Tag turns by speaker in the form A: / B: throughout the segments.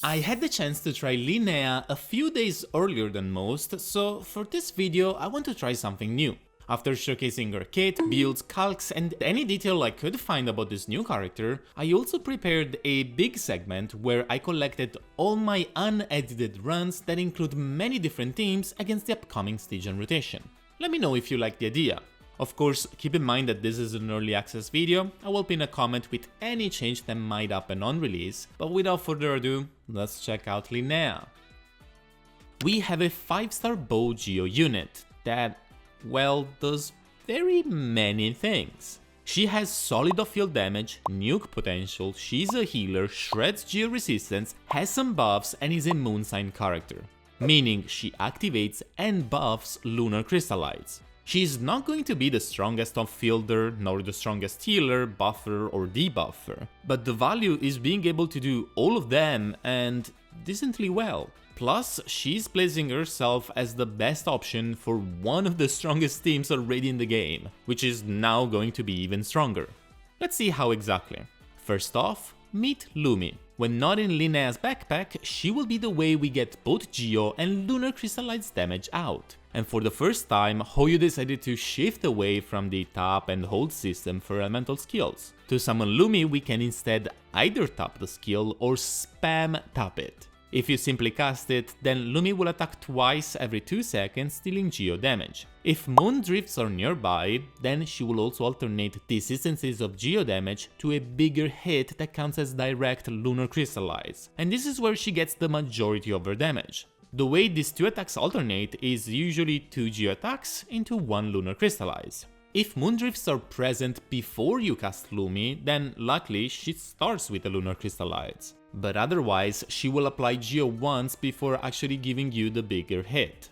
A: I had the chance to try Linnea a few days earlier than most, so for this video I want to try something new. After showcasing her kit, builds, calcs and any detail I could find about this new character, I also prepared a big segment where I collected all my unedited runs that include many different teams against the upcoming Stygian rotation. Let me know if you like the idea. Of course, keep in mind that this is an early access video. I will pin a comment with any change that might happen on release, but without further ado, let's check out Linnea. We have a 5-star bow geo unit that, well, does very many things. She has solid off-field damage, nuke potential, she's a healer, shreds geo resistance, has some buffs and is a moon sign character, meaning she activates and buffs lunar crystallites. She's not going to be the strongest off-fielder, nor the strongest healer, buffer or debuffer, but the value is being able to do all of them and decently well. Plus, she's placing herself as the best option for one of the strongest teams already in the game, which is now going to be even stronger. Let's see how exactly. First off, meet Lumi. When not in Linnea's backpack, she will be the way we get both Geo and Lunar Crystallites damage out. And for the first time, Hoyo decided to shift away from the tap and hold system for elemental skills. To summon Lumi, we can instead either tap the skill or spam tap it. If you simply cast it, then Lumi will attack twice every 2 seconds, dealing Geo damage. If moon drifts are nearby, then she will also alternate these instances of Geo damage to a bigger hit that counts as direct lunar crystallize, and this is where she gets the majority of her damage. The way these two attacks alternate is usually 2 Geo attacks into 1 lunar crystallize. If moondrifts are present before you cast Lumi, then luckily she starts with the lunar crystallites, but otherwise she will apply Geo once before actually giving you the bigger hit.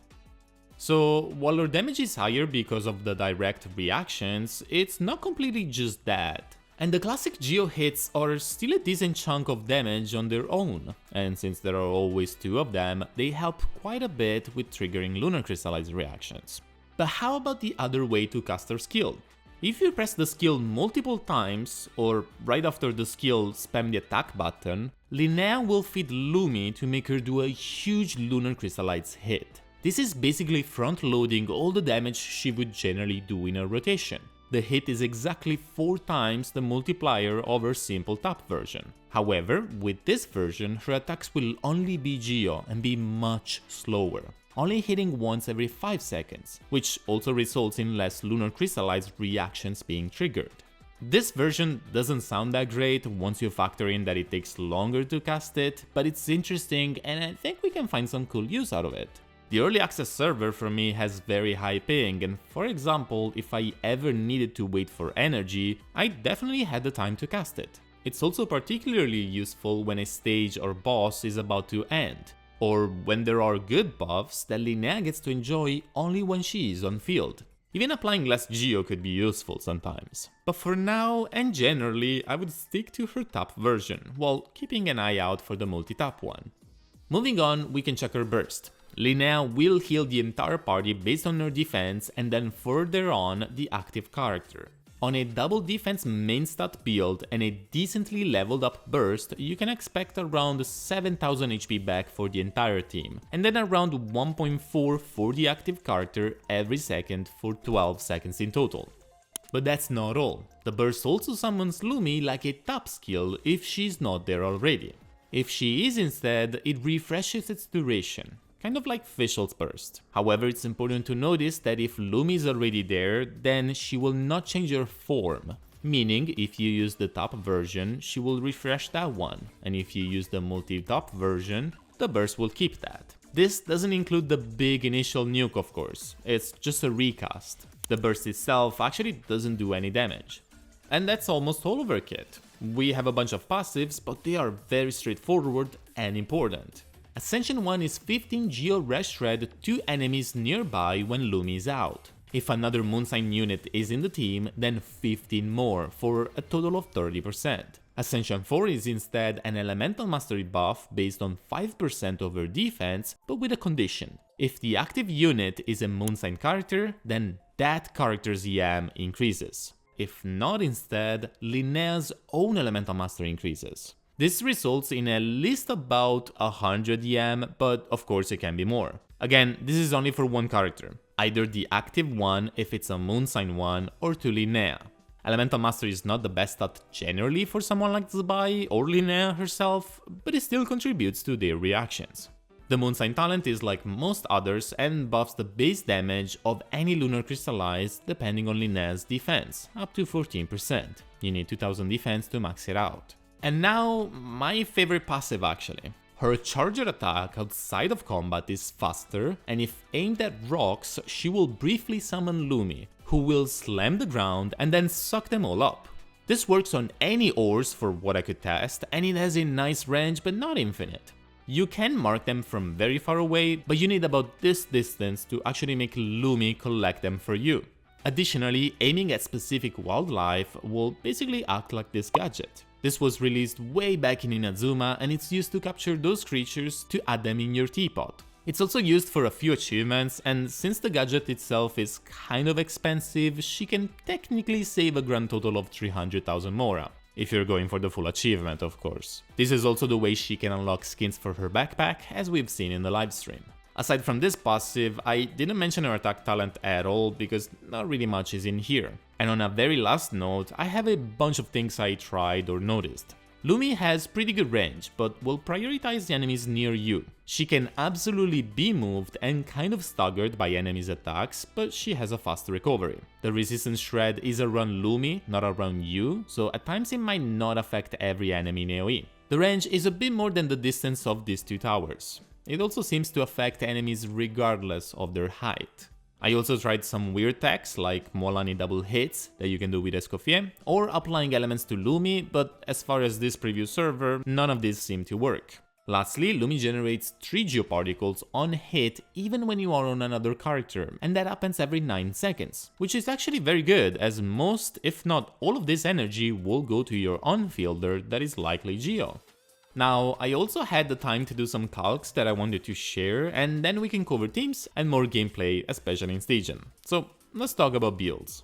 A: So while her damage is higher because of the direct reactions, it's not completely just that. And the classic Geo hits are still a decent chunk of damage on their own, and since there are always 2 of them, they help quite a bit with triggering lunar crystallize reactions. But how about the other way to cast her skill? If you press the skill multiple times, or right after the skill spam the attack button, Linnea will feed Lumi to make her do a huge lunar crystallites hit. This is basically front loading all the damage she would generally do in a rotation. The hit is exactly 4 times the multiplier of her simple tap version. However, with this version, her attacks will only be Geo and be much slower, only hitting once every 5 seconds, which also results in less lunar crystallized reactions being triggered. This version doesn't sound that great once you factor in that it takes longer to cast it, but it's interesting and I think we can find some cool use out of it. The early access server for me has very high ping, and for example, if I ever needed to wait for energy, I definitely had the time to cast it. It's also particularly useful when a stage or boss is about to end, or when there are good buffs that Linnea gets to enjoy only when she is on field. Even applying less Geo could be useful sometimes. But for now, and generally, I would stick to her tap version, while keeping an eye out for the multi-tap one. Moving on, we can check her burst. Linnea will heal the entire party based on her defense and then further on the active character. On a double defense main stat build and a decently leveled up burst, you can expect around 7000 HP back for the entire team, and then around 1.4 for the active character every second for 12 seconds in total. But that's not all. The burst also summons Lumi like a tap skill if she's not there already. If she is instead, it refreshes its duration, kind of like Fischl's burst. However, it's important to notice that if Lumi is already there, then she will not change her form. Meaning, if you use the top version, she will refresh that one, and if you use the multi-top version, the burst will keep that. This doesn't include the big initial nuke, of course, it's just a recast. The burst itself actually doesn't do any damage. And that's almost all of her kit. We have a bunch of passives, but they are very straightforward and important. Ascension 1 is 15 Geo Res Shred to enemies nearby when Lumi is out. If another Moonsign unit is in the team, then 15 more, for a total of 30%. Ascension 4 is instead an Elemental Mastery buff based on 5% over defense, but with a condition. If the active unit is a Moonsign character, then that character's EM increases. If not instead, Linnea's own Elemental Mastery increases. This results in at least about 100 YM, but of course it can be more. Again, this is only for one character, either the active one if it's a moon sign one, or to Linnea. Elemental Mastery is not the best stat generally for someone like Zibai or Linnea herself, but it still contributes to their reactions. The moon sign talent is like most others and buffs the base damage of any lunar crystallized depending on Linnea's defense, up to 14%. You need 2000 defense to max it out. And now, my favorite passive actually. Her charger attack outside of combat is faster, and if aimed at rocks, she will briefly summon Lumi, who will slam the ground and then suck them all up. This works on any ores for what I could test, and it has a nice range but not infinite. You can mark them from very far away, but you need about this distance to actually make Lumi collect them for you. Additionally, aiming at specific wildlife will basically act like this gadget. This was released way back in Inazuma and it's used to capture those creatures to add them in your teapot. It's also used for a few achievements, and since the gadget itself is kind of expensive, she can technically save a grand total of 300,000 Mora. If you're going for the full achievement, of course. This is also the way she can unlock skins for her backpack, as we've seen in the livestream. Aside from this passive, I didn't mention her attack talent at all because not really much is in here. And on a very last note, I have a bunch of things I tried or noticed. Lumi has pretty good range, but will prioritize the enemies near you. She can absolutely be moved and kind of staggered by enemies' attacks, but she has a fast recovery. The resistance shred is around Lumi, not around you, so at times it might not affect every enemy in AoE. The range is a bit more than the distance of these two towers. It also seems to affect enemies regardless of their height. I also tried some weird techs like Molani double hits that you can do with Escoffier, or applying elements to Lumi, but as far as this preview server, none of these seem to work. Lastly, Lumi generates 3 geoparticles on hit even when you are on another character, and that happens every 9 seconds, which is actually very good as most, if not all of this energy will go to your on-fielder that is likely Geo. Now, I also had the time to do some calcs that I wanted to share, and then we can cover teams and more gameplay, especially in Stygian. So, let's talk about builds.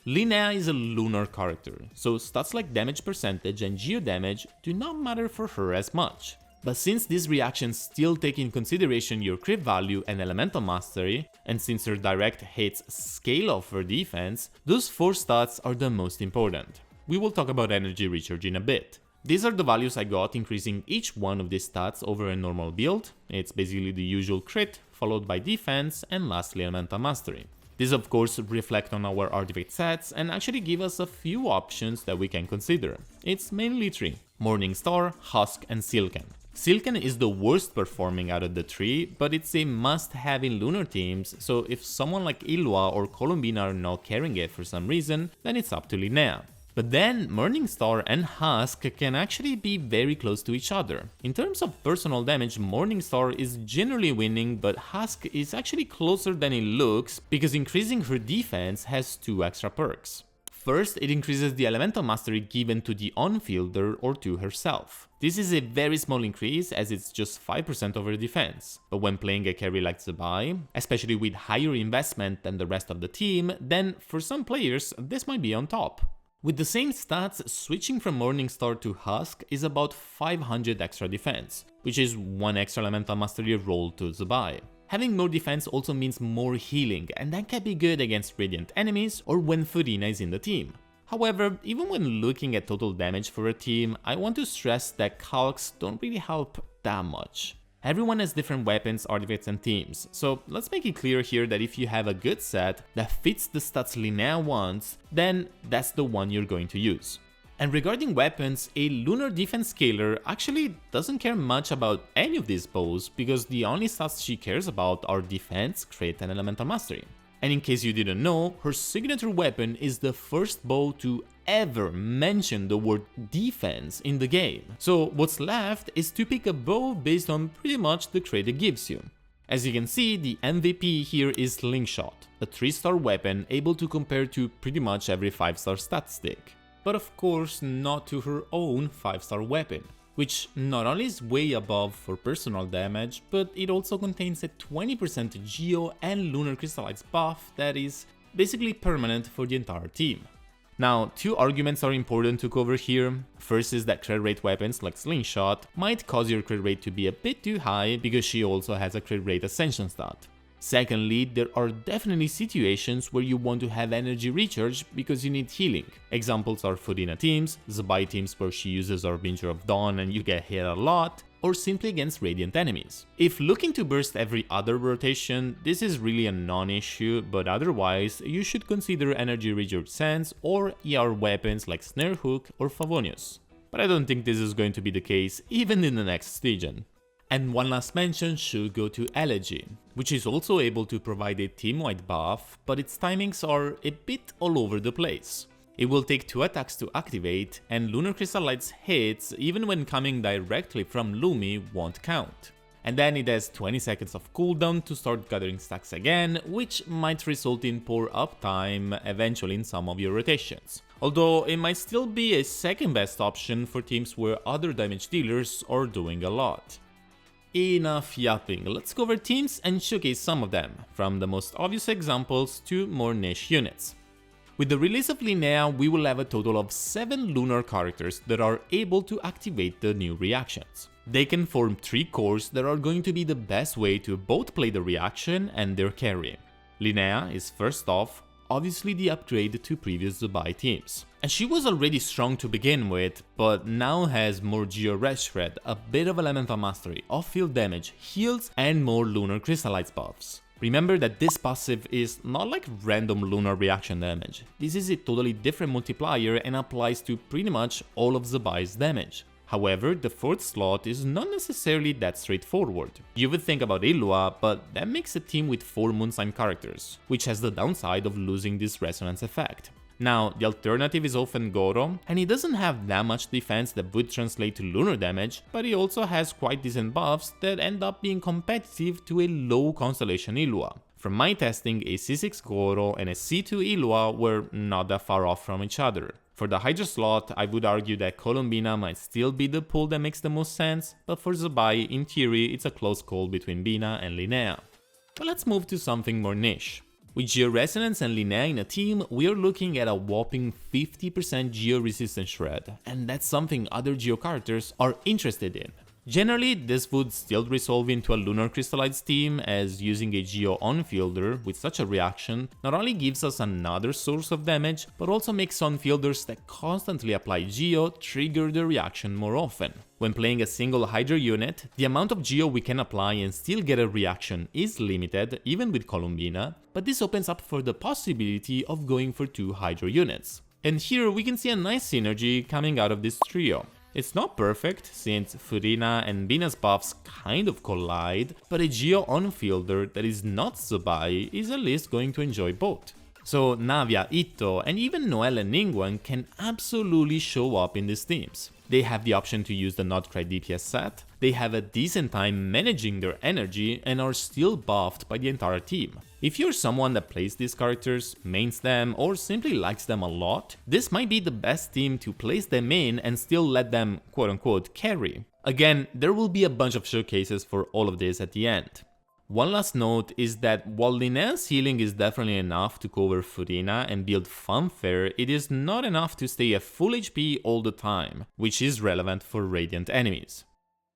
A: Linnea is a lunar character, so stats like damage percentage and geo damage do not matter for her as much. But since these reactions still take in consideration your crit value and elemental mastery, and since her direct hits scale off her defense, those 4 stats are the most important. We will talk about energy recharge in a bit. These are the values I got increasing each one of these stats over a normal build. It's basically the usual crit, followed by defense, and lastly elemental mastery. These of course reflect on our artifact sets and actually give us a few options that we can consider. It's mainly 3: Morningstar, Husk, and Silken. Silken is the worst performing out of the 3, but it's a must-have in lunar teams, so if someone like Illuga or Colombina are not carrying it for some reason, then it's up to Linnea. But then Morningstar and Husk can actually be very close to each other. In terms of personal damage, Morningstar is generally winning, but Husk is actually closer than it looks because increasing her defense has 2 extra perks. First, it increases the elemental mastery given to the on-fielder or to herself. This is a very small increase as it's just 5% of her defense, but when playing a carry like Zibai, especially with higher investment than the rest of the team, then for some players this might be on top. With the same stats, switching from Morningstar to Husk is about 500 extra defense, which is 1 extra elemental mastery roll to Zibai. Having more defense also means more healing, and that can be good against radiant enemies or when Furina is in the team. However, even when looking at total damage for a team, I want to stress that calcs don't really help that much. Everyone has different weapons, artifacts and teams, so let's make it clear here that if you have a good set that fits the stats Linnea wants, then that's the one you're going to use. And regarding weapons, a lunar defense scaler actually doesn't care much about any of these bows because the only stats she cares about are defense, crit and elemental mastery. And in case you didn't know, her signature weapon is the first bow to ever mention the word defense in the game. So what's left is to pick a bow based on pretty much the crit it gives you. As you can see, the MVP here is Slingshot, a 3-star weapon able to compare to pretty much every 5-star stat stick. But of course not to her own 5-star weapon, which not only is way above for personal damage, but it also contains a 20% Geo and Lunar Crystallized buff that is basically permanent for the entire team. Now, two arguments are important to cover here. First is that crit rate weapons like Slingshot might cause your crit rate to be a bit too high because she also has a crit rate ascension stat. Secondly, there are definitely situations where you want to have energy recharge because you need healing. Examples are Furina teams, Zibai teams where she uses Harbinger of Dawn and you get hit a lot, or simply against radiant enemies. If looking to burst every other rotation, this is really a non-issue, but otherwise you should consider energy recharge Sands or ER weapons like Snare Hook or Favonius. But I don't think this is going to be the case even in the next Stygian. And one last mention should go to Elegy, which is also able to provide a team-wide buff, but its timings are a bit all over the place. It will take 2 attacks to activate, and Lunar Crystallight's hits, even when coming directly from Lumi, won't count. And then it has 20 seconds of cooldown to start gathering stacks again, which might result in poor uptime eventually in some of your rotations. Although it might still be a second best option for teams where other damage dealers are doing a lot. Enough yapping, let's cover teams and showcase some of them, from the most obvious examples to more niche units. With the release of Linnea, we will have a total of 7 lunar characters that are able to activate the new reactions. They can form 3 cores that are going to be the best way to both play the reaction and their carry. Linnea is first off, obviously the upgrade to previous Zibai teams. And she was already strong to begin with, but now has more Geo Red Shred, a bit of Elemental Mastery, off-field damage, heals, and more Lunar Crystallites buffs. Remember that this passive is not like random lunar reaction damage. This is a totally different multiplier and applies to pretty much all of Zibai's damage. However, the 4th slot is not necessarily that straightforward. You would think about Illuga, but that makes a team with 4 Moonsign characters, which has the downside of losing this resonance effect. Now, the alternative is often Gorou, and he doesn't have that much defense that would translate to lunar damage, but he also has quite decent buffs that end up being competitive to a low constellation Illuga. From my testing, a C6 Gorou and a C2 Illuga were not that far off from each other. For the Hydra slot, I would argue that Colombina might still be the pull that makes the most sense, but for Zibai, in theory, it's a close call between Bina and Linnea. But let's move to something more niche. With Geo Resonance and Linnea in a team, we are looking at a whopping 50% Geo Resistance Shred, and that's something other Geo characters are interested in. Generally, this would still resolve into a Lunar Crystallites team, as using a Geo on-fielder with such a reaction not only gives us another source of damage, but also makes on-fielders that constantly apply Geo trigger the reaction more often. When playing a single Hydra unit, the amount of Geo we can apply and still get a reaction is limited, even with Colombina, but this opens up for the possibility of going for 2 Hydra units. And here we can see a nice synergy coming out of this trio. It's not perfect, since Furina and Bina's buffs kind of collide, but a Geo on-fielder that is not Zibai is at least going to enjoy both. So Navia, Itto, and even Noelle and Ningguang can absolutely show up in these teams. They have the option to use the Not Cry DPS set, they have a decent time managing their energy, and are still buffed by the entire team. If you're someone that plays these characters, mains them, or simply likes them a lot, this might be the best team to place them in and still let them quote-unquote carry. Again, there will be a bunch of showcases for all of this at the end. One last note is that while Linnea's healing is definitely enough to cover Furina and build Funfair, it is not enough to stay at full HP all the time, which is relevant for radiant enemies.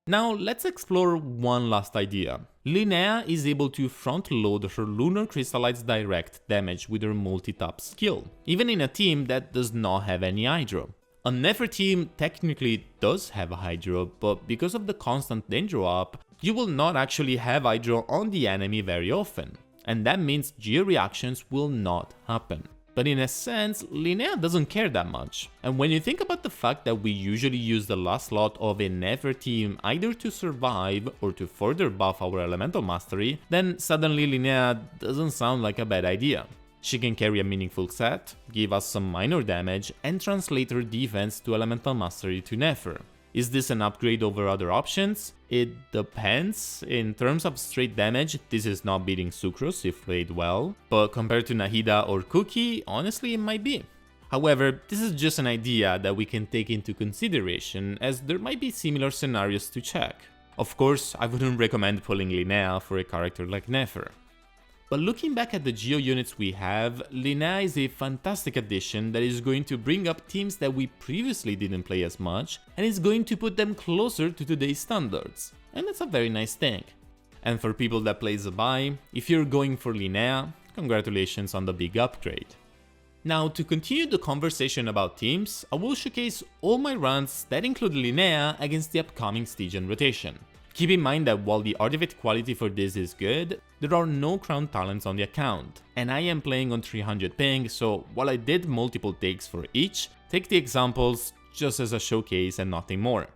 A: Now let's explore one last idea. Linnea is able to front-load her Lunar Crystallites direct damage with her multi-tap skill, even in a team that does not have any Hydra. A Nefer team technically does have a Hydra, but because of the constant danger up, you will not actually have Hydra on the enemy very often, and that means Geo reactions will not happen. But in a sense, Linnea doesn't care that much, and when you think about the fact that we usually use the last slot of a Nefer team either to survive or to further buff our Elemental Mastery, then suddenly Linnea doesn't sound like a bad idea. She can carry a meaningful set, give us some minor damage, and translate her defense to Elemental Mastery to Nefer. Is this an upgrade over other options? It depends. In terms of straight damage, this is not beating Sucrose if played well, but compared to Nahida or Cookie, honestly it might be. However, this is just an idea that we can take into consideration, as there might be similar scenarios to check. Of course, I wouldn't recommend pulling Linnea for a character like Nefer. But looking back at the Geo units we have, Linnea is a fantastic addition that is going to bring up teams that we previously didn't play as much, and is going to put them closer to today's standards. And that's a very nice thing. And for people that play Zibai, if you're going for Linnea, congratulations on the big upgrade. Now, to continue the conversation about teams, I will showcase all my runs that include Linnea against the upcoming Stygian rotation. Keep in mind that while the artifact quality for this is good, there are no crown talents on the account, and I am playing on 300 ping, so while I did multiple takes for each, take the examples just as a showcase and nothing more.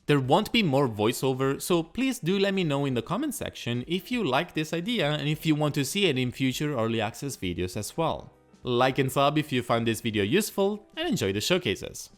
A: There won't be more voiceover, so please do let me know in the comment section if you like this idea and if you want to see it in future early access videos as well. Like and sub if you found this video useful, and enjoy the showcases.